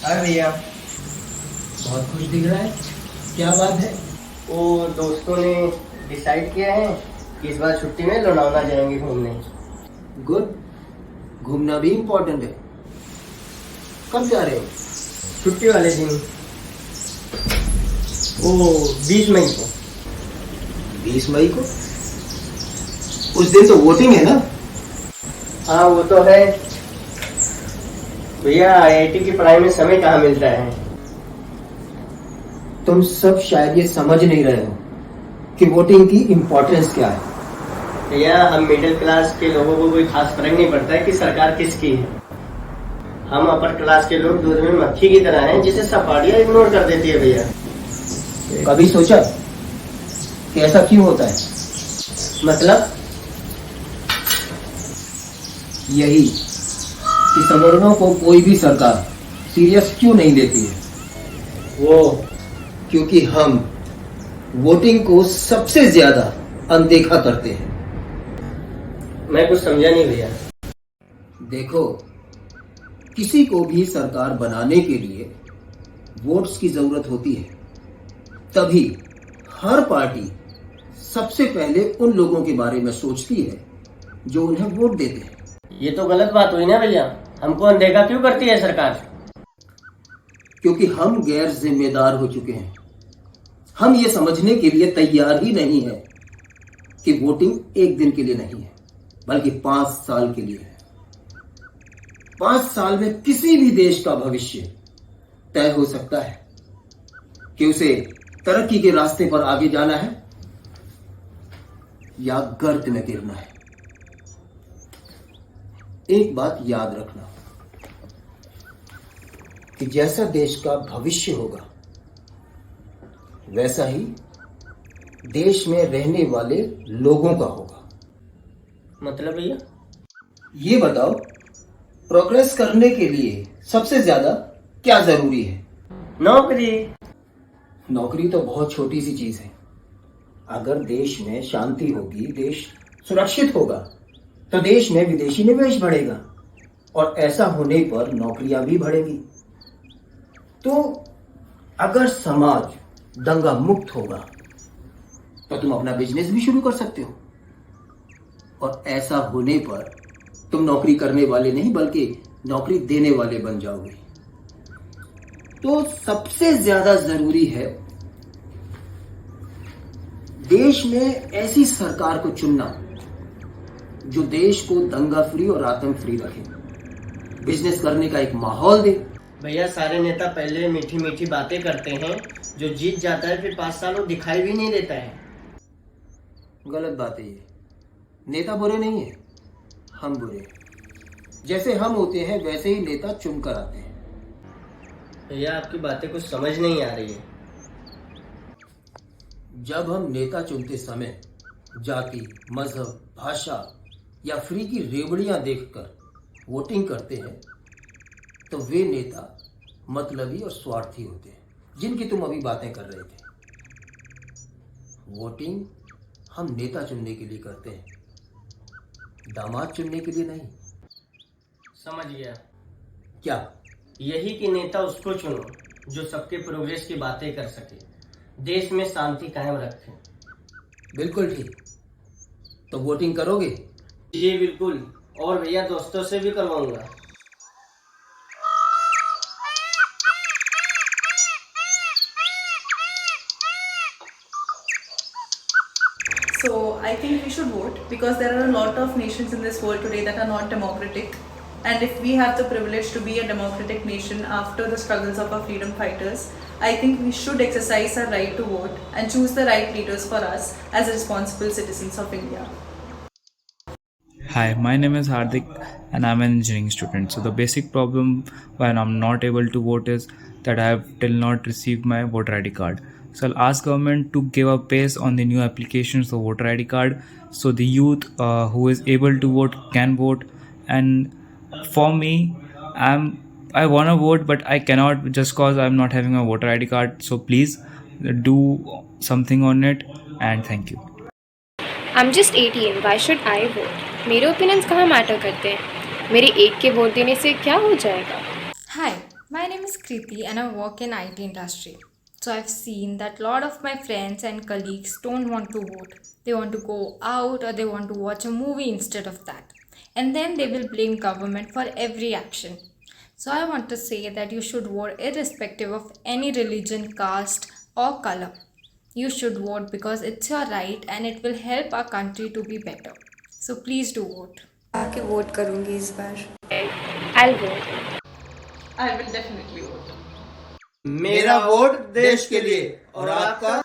अरे भैया, बहुत खुश दिख रहा है, क्या बात है? वो दोस्तों ने डिसाइड किया है कि इस बार छुट्टी में लोनावला जाएंगे घूमने। गुड, घूमना भी इम्पोर्टेंट है। कब जा रहे हो? छुट्टी वाले दिन, वो 20 मई को। 20 मई को? उस दिन तो वोटिंग है ना? हाँ वो तो है भैया, आईआईटी की पढ़ाई में समय कहाँ मिलता है। तुम सब शायद ये समझ नहीं रहे हो कि वोटिंग की इम्पोर्टेंस क्या है। भैया, हम मिडिल क्लास के लोगों को कोई खास फर्क नहीं पड़ता है कि सरकार किसकी है। हम अपर क्लास के लोग दूध में मक्खी की तरह हैं, जिसे सफारियाँ इग्नोर कर देती है भैया। कभी सोचा कि ऐसा क्यों होता है? मतलब यही कि सवर्णों को कोई भी सरकार सीरियस क्यों नहीं लेती है। वो क्योंकि हम वोटिंग को सबसे ज्यादा अनदेखा करते हैं। मैं कुछ समझा नहीं भैया। देखो, किसी को भी सरकार बनाने के लिए वोट्स की जरूरत होती है, तभी हर पार्टी सबसे पहले उन लोगों के बारे में सोचती है जो उन्हें वोट देते हैं। ये तो गलत बात हुई ना भैया, हमको अनदेखा क्यों करती है सरकार? क्योंकि हम गैर जिम्मेदार हो चुके हैं। हम ये समझने के लिए तैयार ही नहीं है कि वोटिंग एक दिन के लिए नहीं है, बल्कि 5 साल के लिए है। 5 साल में किसी भी देश का भविष्य तय हो सकता है कि उसे तरक्की के रास्ते पर आगे जाना है या गर्त में गिरना है। एक बात याद रखना कि जैसा देश का भविष्य होगा, वैसा ही देश में रहने वाले लोगों का होगा। मतलब भैया? ये बताओ, प्रोग्रेस करने के लिए सबसे ज्यादा क्या जरूरी है? नौकरी। नौकरी तो बहुत छोटी सी चीज है। अगर देश में शांति होगी, देश सुरक्षित होगा, तो देश में विदेशी निवेश बढ़ेगा और ऐसा होने पर नौकरियां भी बढ़ेगी। तो अगर समाज दंगा मुक्त होगा तो तुम अपना बिजनेस भी शुरू कर सकते हो, और ऐसा होने पर तुम नौकरी करने वाले नहीं बल्कि नौकरी देने वाले बन जाओगे। तो सबसे ज्यादा जरूरी है देश में ऐसी सरकार को चुनना जो देश को दंगा फ्री और आतंक फ्री रखे, बिजनेस करने का एक माहौल दे। भैया, सारे नेता पहले मीठी मीठी बातें करते हैं, जो जीत जाता है फिर 5 साल वो दिखाई भी नहीं देता है। गलत बात है ये। नेता बुरे नहीं है, हम बुरे हैं। जैसे हम होते हैं वैसे ही नेता चुनकर आते हैं। भैया, आपकी बातें कुछ समझ नहीं आ रही है। जब हम नेता चुनते समय जाति, मजहब, भाषा या फ्री की रेवड़ियां देखकर वोटिंग करते हैं, तो वे नेता मतलबी और स्वार्थी होते हैं, जिनकी तुम अभी बातें कर रहे थे। वोटिंग हम नेता चुनने के लिए करते हैं, दामाद चुनने के लिए नहीं। समझ गया। क्या? यही कि नेता उसको चुनो जो सबके प्रोग्रेस की बातें कर सके, देश में शांति कायम रखे। बिल्कुल ठीक। तो वोटिंग करोगे? जी बिल्कुल, और भैया दोस्तों से भी करवाऊंगा। So I think we should vote because there are a lot of nations in this world today that are not democratic, and if we have the privilege to be a democratic nation after the struggles of our freedom fighters, I think we should exercise our right to vote and choose the right leaders for us as responsible citizens of India. Hi, my name is Hardik and I'm an engineering student. So the basic problem when I'm not able to vote is that I have till not received my voter ID card. So I'll ask government to give a pace on the new applications for voter ID card, so the youth who is able to vote can vote. And for me, I want to vote but I cannot just cause I'm not having a voter ID card. So please do something on it, and thank you. I'm just 18. Why should I vote? मेरे opinions कहाँ matter करते हैं? मेरे एक के vote देने से क्या हो जाएगा? Hi, my name is Kriti and I work in IT industry. So I've seen that a lot of my friends and colleagues don't want to vote. They want to go out or they want to watch a movie instead of that. And then they will blame government for every action. So I want to say that you should vote irrespective of any religion, caste or color. You should vote because it's your right and it will help our country to be better. So please do vote. आके vote करूंगी इस बार। I'll vote. I will definitely vote. मेरा vote देश के लिए और आपका